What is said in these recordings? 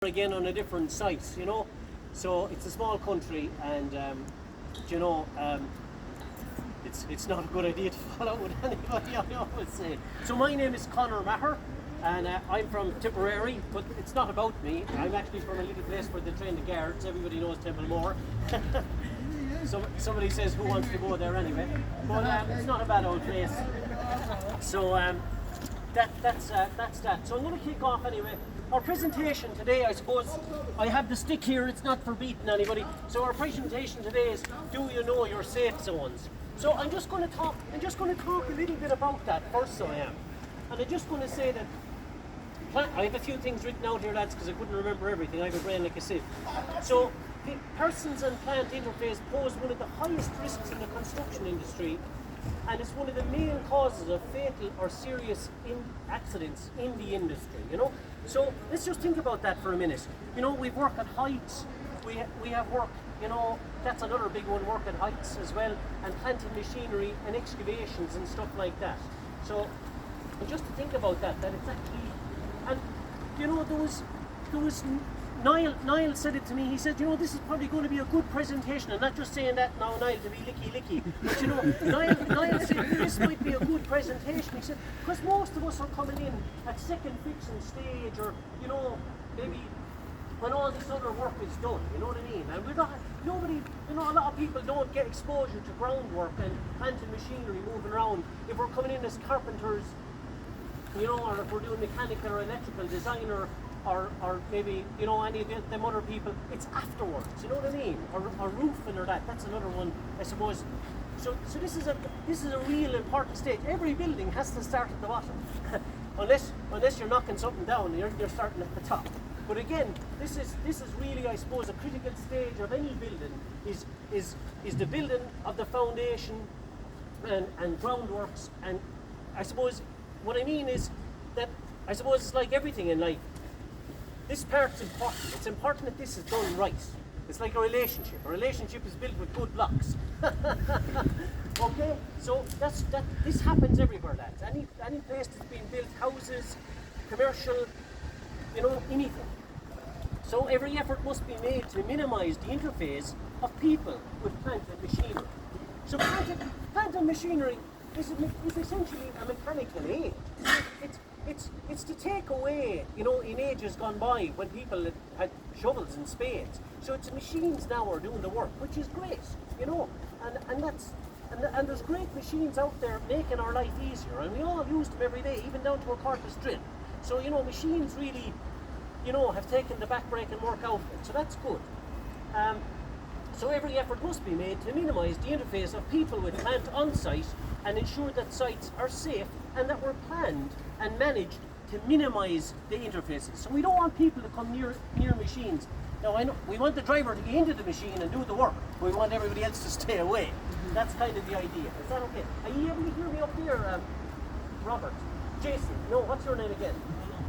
again on a different site, you know. So it's a small country, and you know, it's not a good idea to follow with anybody, I always say. So my name is Conor Maher, and I'm from Tipperary, but it's not about me. I'm actually from a little place where they train the guards. Everybody knows Templemore. So somebody says, who wants to go there anyway? But it's not a bad old place. So that's that. So I'm going to kick off anyway. Our presentation today, I suppose, I have the stick here, it's not for beating anybody. So our presentation today is, do you know your safe zones? So I'm just going to talk a little bit about that first, so I am. And I'm just going to say that, I have a few things written out here, lads, because I couldn't remember everything. I have a brain like a sieve. So, persons and plant interface pose one of the highest risks in the construction industry, and it's one of the main causes of fatal or serious accidents in the industry, you know. So let's just think about that for a minute. You know, we work at heights, we have work, you know, that's another big one, work at heights as well, and planting machinery and excavations and stuff like that. So just to think about that it's actually, and you know, there was Niall said it to me. He said, you know, this is probably going to be a good presentation. I'm not just saying that now, Niall, to be licky, but you know, Niall said this might be a good presentation. He said, because most of us are coming in at second fixing stage, or you know, maybe when all this other work is done, you know what I mean? And we're not, nobody, you know, a lot of people don't get exposure to groundwork and planting machinery moving around. If we're coming in as carpenters, you know, or if we're doing mechanical or electrical design, or maybe, you know, any of them other people, it's afterwards, you know what I mean? Or roofing or that, that's another one, I suppose. So this is a real important stage. Every building has to start at the bottom. unless you're knocking something down, you're starting at the top. But again, this is really, I suppose, a critical stage of any building is the building of the foundation and groundworks. And I suppose what I mean is that, I suppose it's like everything in life. This part's important. It's important that this is done right. It's like a relationship. A relationship is built with good blocks. Okay? So this happens everywhere, lads. Any place that's being built, houses, commercial, you know, anything. So every effort must be made to minimize the interface of people with plant and machinery. So plant and machinery is essentially a mechanical aid. It's to take away, you know, in ages gone by when people had shovels and spades. So it's machines now are doing the work, which is great, you know, and there's great machines out there making our life easier, and we all use them every day, even down to a cordless drill. So, you know, machines really, you know, have taken the back-breaking work out of it, so that's good. So every effort must be made to minimise the interface of people with plant on site and ensure that sites are safe and that we're planned and managed to minimise the interfaces. So we don't want people to come near machines. Now I know we want the driver to get into the machine and do the work, but we want everybody else to stay away. That's kind of the idea. Is that okay? Are you able to hear me up there, Robert? Jason? No, what's your name again?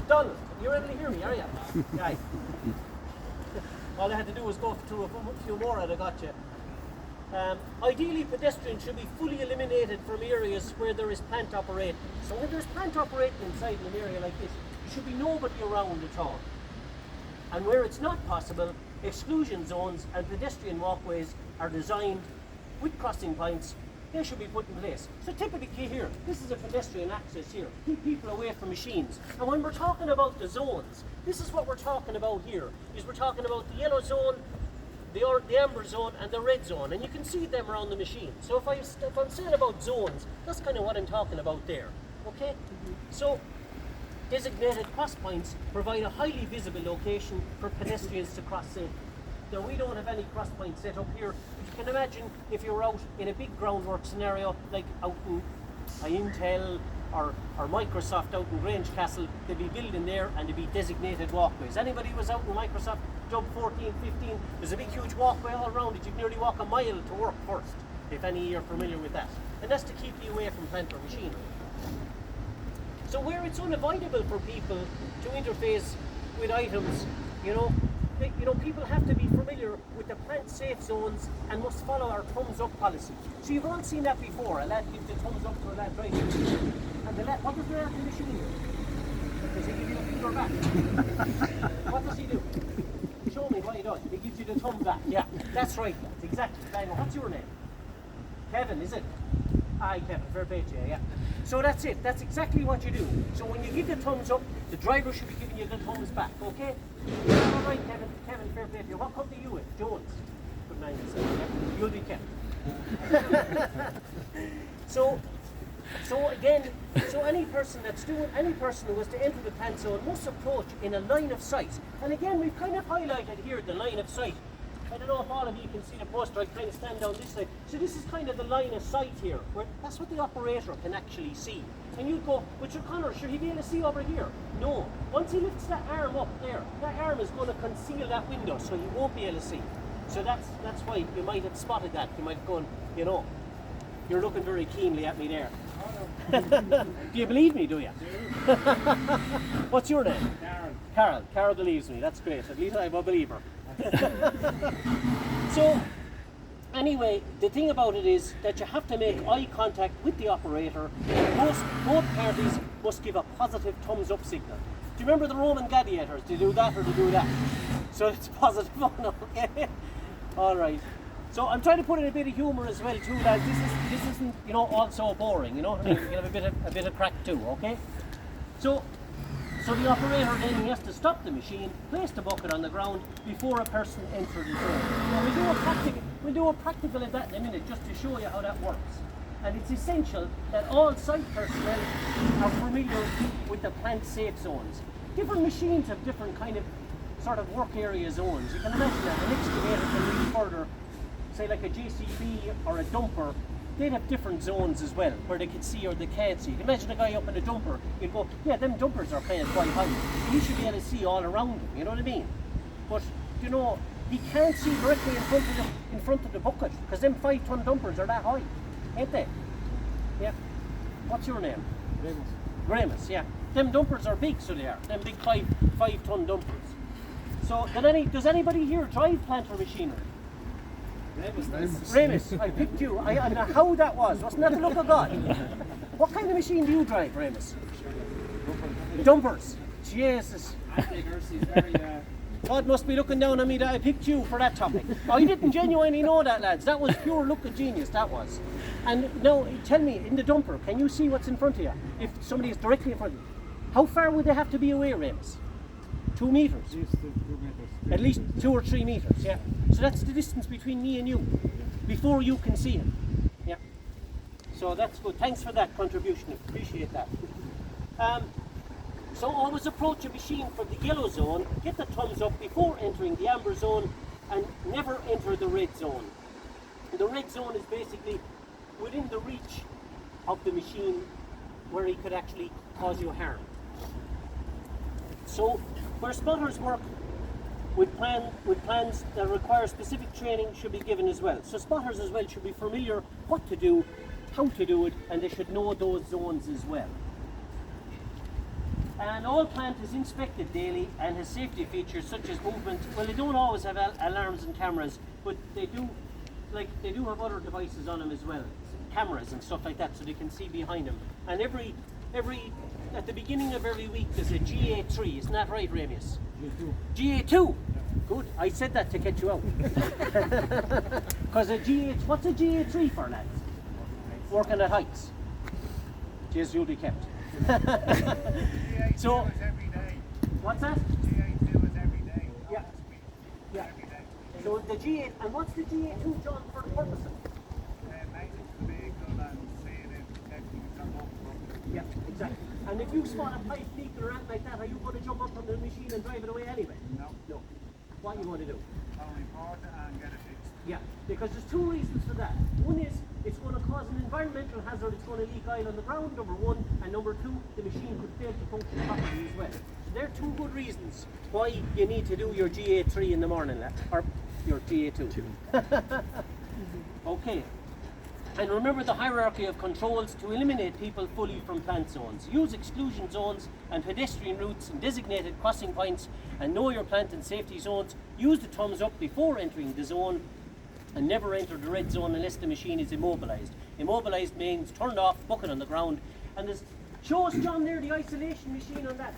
Donald. You're able to hear me, are you? Right. All I had to do was go through a few more and I got you. Ideally, pedestrians should be fully eliminated from areas where there is plant operating. So when there's plant operating inside an area like this, there should be nobody around at all. And where it's not possible, exclusion zones and pedestrian walkways are designed with crossing points. They should be put in place. So typically here, this is a pedestrian access here. Keep people away from machines. And when we're talking about the zones, this is what we're talking about here. Is we're talking about the yellow zone, the amber zone, and the red zone. And you can see them around the machine. So if I'm saying about zones, that's kind of what I'm talking about there. Okay? So designated cross points provide a highly visible location for pedestrians to cross safely. Now we don't have any cross points set up here. But you can imagine if you're out in a big groundwork scenario, like out in Intel or Microsoft out in Grange Castle, they'd be building there and there'd be designated walkways. Anybody who was out in Microsoft Dub 14, 15, there's a big huge walkway all around it. You'd nearly walk a mile to work first, if any of you are familiar with that. And that's to keep you away from plant or machinery. So where it's unavoidable for people to interface with items, you know, people have to be familiar with the plant safe zones and must follow our thumbs up policy. So you've all seen that before. A lad gives the thumbs up to a lad driving. And the lad, what does the air conditioning do? Does he give you a finger back? What does he do? Show me what he does. He gives you the thumb back. Yeah, that's right. That's exactly. What's your name? Kevin, is it? Aye, Kevin, fair play to you, yeah. So that's it. That's exactly what you do. So when you give the thumbs up, the driver should be giving you the thumbs back, okay? All right, Kevin. Kevin, fair play to you. What company are you with? Jones. Good man, yeah. You'll be Kevin. So any person who was to enter the plant zone must approach in a line of sight. And again, we've kind of highlighted here the line of sight. I don't know if all of you can see the poster. I kind of stand down this side. So this is kind of the line of sight here, where that's what the operator can actually see. And you go, Richard Connor, should he be able to see over here? No. Once he lifts that arm up there, that arm is going to conceal that window, so he won't be able to see. So that's why you might have spotted that. You might have gone, you know, you're looking very keenly at me there. Do you believe me, do you? What's your name? Carol. Carol believes me. That's great. At least I'm a believer. So, anyway, the thing about it is that you have to make eye contact with the operator. Both parties must give a positive thumbs up signal. Do you remember the Roman gladiators? Do you do that or do you do that? So it's positive on, okay? All right. So I'm trying to put in a bit of humour as well too, lads. This isn't, you know, all so boring, you know what I mean? You can have a bit of crack too, okay? So the operator then has to stop the machine, place the bucket on the ground before a person enters the zone. Now we'll do a practical of that in a minute just to show you how that works. And it's essential that all site personnel are familiar with the plant safe zones. Different machines have different kind of sort of work area zones. You can imagine that an excavator can reach further, say like a JCB or a dumper. They'd have different zones as well, where they can see or they can't see. Imagine a guy up in a dumper, you'd go, yeah, them dumpers are kind of quite high. He should be able to see all around him, you know what I mean? But, you know, he can't see directly in front of the bucket, because them 5-ton dumpers are that high, ain't they? Yeah. What's your name? Remus, yeah. Them dumpers are big, so they are. Them big 5-ton dumpers. So, does anybody here drive planter machinery? Remus, I picked you. I don't know how that was. Wasn't that the look of God? What kind of machine do you drive, Remus? Dumpers. Jesus. God must be looking down on me that I picked you for that topic. I didn't genuinely know that, lads. That was pure look of genius, that was. And now, tell me, in the dumper, can you see what's in front of you? If somebody is directly in front of you. How far would they have to be away, Remus? 2 meters? At least 2 or 3 meters, yeah. So that's the distance between me and you, before you can see him. Yeah. So that's good. Thanks for that contribution. Appreciate that. So always approach a machine from the yellow zone, get the thumbs up before entering the amber zone, and never enter the red zone. The red zone is basically within the reach of the machine where he could actually cause you harm. So where spotters work with plans that require specific training should be given as well. So spotters as well should be familiar what to do, how to do it, and they should know those zones as well. And all plant is inspected daily and has safety features such as movement. Well, they don't always have alarms and cameras, but they do have other devices on them as well, cameras and stuff like that, so they can see behind them. And at the beginning of every week there's a GA3, isn't that right, Remus? GA2. Good. I said that to get you out. Because what's a GA3 for, lads? Working at heights. Cheers, you'll be kept. So, every day. What's that? GA2 is every day. Yeah. Yeah. Every day. So the GA, and what's the GA2, John, for the purpose of? Maintenance the vehicle and seeing it, protecting it from overflow. Yeah, exactly. And if you spot a pipe leak or anything like that, are you going to jump up from the machine and drive it away anyway? No. No. What are you going to do? I'll report it and get it fixed. Yeah, because there's 2 reasons for that. One is it's going to cause an environmental hazard, it's going to leak oil on the ground, number 1, and number 2, the machine could fail to function properly as well. So there are 2 good reasons why you need to do your GA3 in the morning, or your GA2. Okay. And remember the hierarchy of controls to eliminate people fully from plant zones. Use exclusion zones and pedestrian routes and designated crossing points, and know your plant and safety zones. Use the thumbs up before entering the zone, and never enter the red zone unless the machine is immobilized. Immobilized means turned off, bucket on the ground, and there's Show us, John, there the isolation machine on that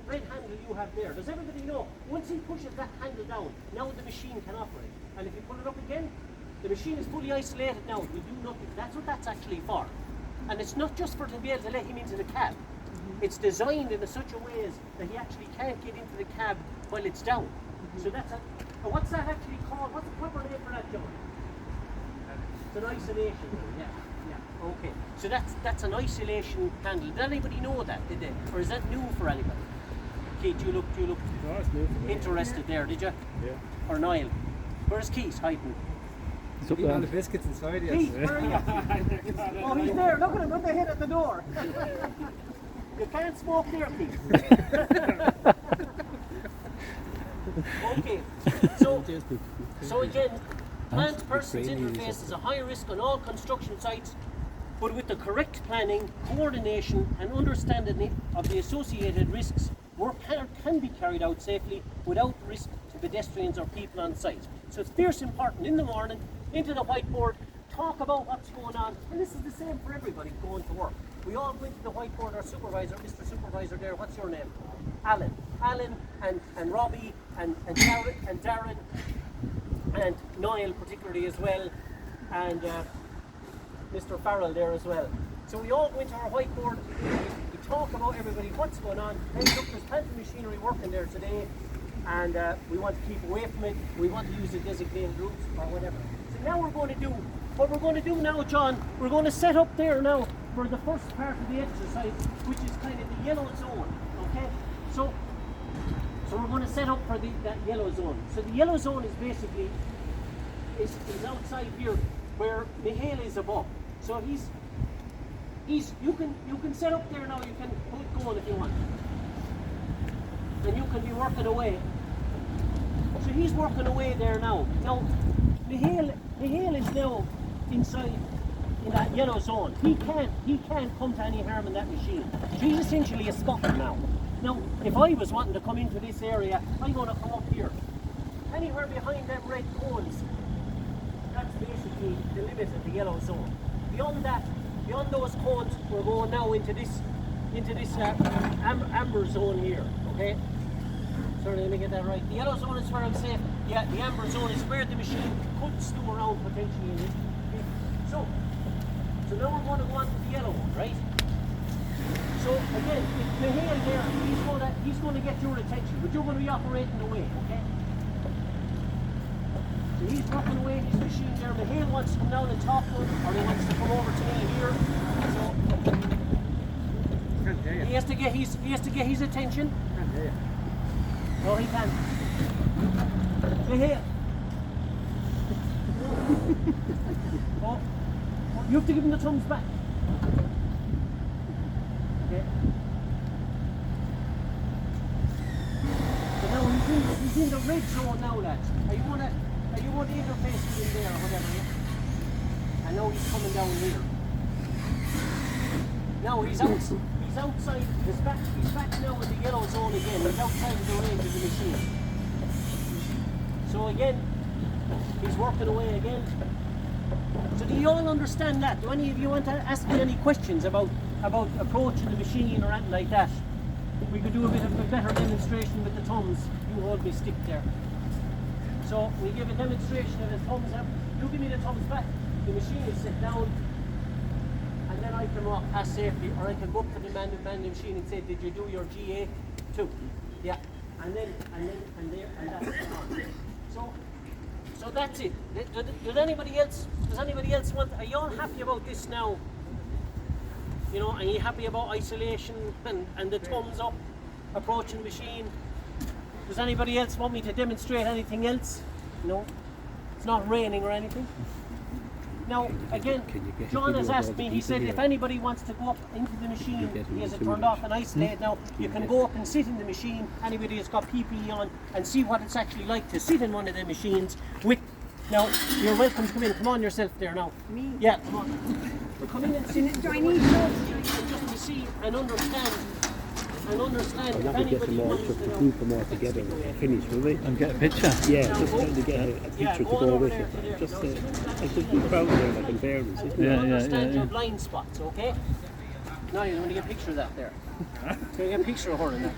red handle you have there. Does everybody know? Once he pushes that handle down, now the machine can operate. And if you pull it up again, the machine is fully isolated now. We do nothing. That's what that's actually for. And it's not just for to be able to let him into the cab. It's designed in such a way that he actually can't get into the cab while it's down. So that's a, what's that actually called? What's the proper name for that, John? It's an isolation. Yeah. Okay. So that's an isolation handle. Did anybody know that? Did they? Or is that new for anybody? Keith, you look No, it's new for me. interested there, did you? Yeah. Or Niall? Where's Keith hiding? He's up Eating all there. the biscuits inside, yes. Keith, where are you? Oh, he's there. Look at him with the head at the door. You can't smoke there, Keith. Okay. So again, plant-person's interface is a high risk on all construction sites, but with the correct planning, coordination and understanding of the associated risks, work can be carried out safely without risk to pedestrians or people on site. So it's fierce important in the morning, into the whiteboard, talk about what's going on, and this is the same for everybody going to work. We all went to the whiteboard, our supervisor, Mr. Supervisor there, what's your name? Alan. Alan and Robbie and Darren and Niall particularly as well, and Mr. Farrell there as well. So we all go into our whiteboard, we talk about everybody, what's going on. Hey, look, there's plenty of machinery working there today, and we want to keep away from it. We want to use the designated routes or whatever. So now what we're going to do now, John, we're going to set up there now for the first part of the exercise, which is kind of the yellow zone, okay? So we're going to set up for that yellow zone. So the yellow zone is basically is outside here where Mihail is above. So you can set up there now. You can put going if you want, and you can be working away. So he's working away there now. Now Mihail is now inside in that yellow zone. He can't come to any harm in that machine. So he's essentially a spotter now. Now, if I was wanting to come into this area, I'm going to come up here. Anywhere behind them red cones, that's basically the limit of the yellow zone. Beyond that, beyond those cones, we're going now into this amber zone here. Okay. Sorry, let me get that right. The yellow zone is where I'm safe. Yeah, the amber zone is where the machine could stew around potentially in it. Okay. So now we're going to go on to the yellow one, right? So again, if Mihail there, he's going to get your attention, but you're going to be operating away, okay? So he's working away his machine there. Mihail wants to come down and talk to him, or he wants to come over to me here. So he has to get his attention. Can't hear you. No, he can't. Mihail. Oh, you have to give him the thumbs back. Okay. So now he's in the red zone now, lads. Are you going to interface with him there or whatever? Yeah? And now he's coming down here. Now he's outside. He's back now in the yellow zone again. He's outside of the range of the machine. So again, he's working away again. So do you all understand that? Do any of you want to ask me any questions about approaching the machine or anything like that? We could do a bit of a better demonstration with the thumbs. You hold me stick there. So we give a demonstration of the thumbs up. You give me the thumbs back. The machine is set down, and then I can walk past safely, or I can go up to the man the machine and say, "Did you do your GA 2?" Yeah, and that's it. So that's it. Does anybody else want? Are you all happy about this now? You know, are you happy about isolation and the thumbs up approaching the machine? Does anybody else want me to demonstrate anything else? No? It's not raining or anything? Now, again, John has asked me, he said if anybody wants to go up into the machine, he has it turned off and isolated now, you can go up and sit in the machine, anybody has got PPE on, and see what it's actually like to sit in one of the machines with, now, you're welcome to come on yourself there now. Me? Yeah, come on. Come in and sit. Do I need to? Just to see and understand if I'll have to get anybody some more wants stuff to to know. group them all together and finish, will we? And get a picture. Yeah, just trying to get a picture to go on go over with there it. to there. Just No, I should be proud there like in fairness. Yeah, understand yeah. your blind spots, okay? No, you're going to get a picture of that there. You're going to get a picture of her in there.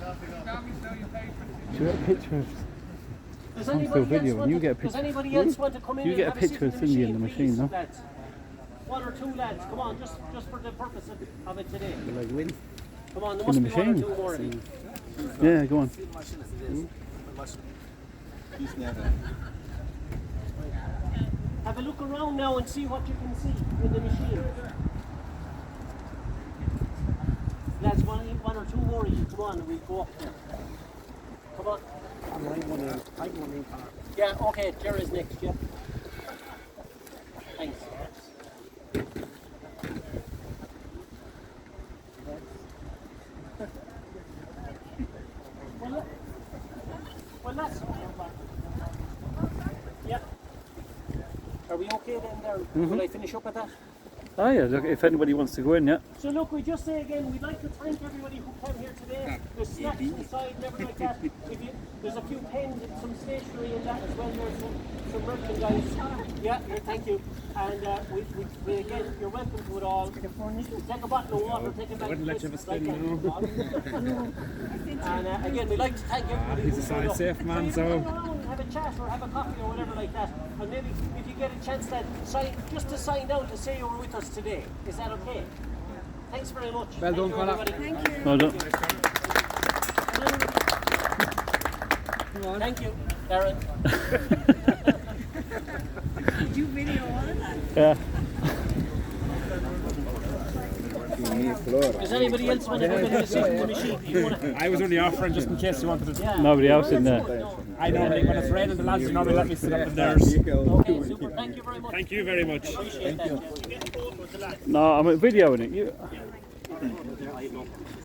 Do you get a picture? Does Come anybody, through video else want and you to, get a does picture. anybody else want to come in You and get a have a sit picture in of the Cindy in the machine, machine, no? lads? One or two lads, come on, just for the purpose of it today. Like win. Come on, there In must the be one or machine. two more of you. Yeah, go on. Have a look around now and see what you can see in the machine. Lads, one or two more of you, come on, we'll go up there. Come on. Yeah, okay, Jerry's next, yeah. Thanks. Well, that's... Yeah. Are we okay then there? Will I finish up at that? Oh yeah, look, if anybody wants to go in, yeah. So look, we just say again, we'd like to thank everybody who came here today. There's snacks inside and everything like that. There's a few pens and some stationery in that as well. There's some merchandise. Yeah, thank you. And we again, you're welcome to it all. Take a bottle of water, take it back to Christmas like that. And again, we'd like to thank everybody He's a who showed up. safe man, So you so... can hang around and have a chat or have a coffee or whatever like that. And maybe if you get a chance then, just to sign down to say you were with us today. Is that okay? Thanks very much. Well done, fella. Thank you. Well done. Thank you, Darren. Did you video all of that? Yeah. Does anybody else want to come in and sit in the machine? You wanna... I was only offering just in case you wanted to... Yeah. Nobody else in there. I normally, when it's raining, the lads normally let me sit up in theirs. Okay, super. Thank you very much. Thank you very much. Appreciate that. No, I'm videoing it. You.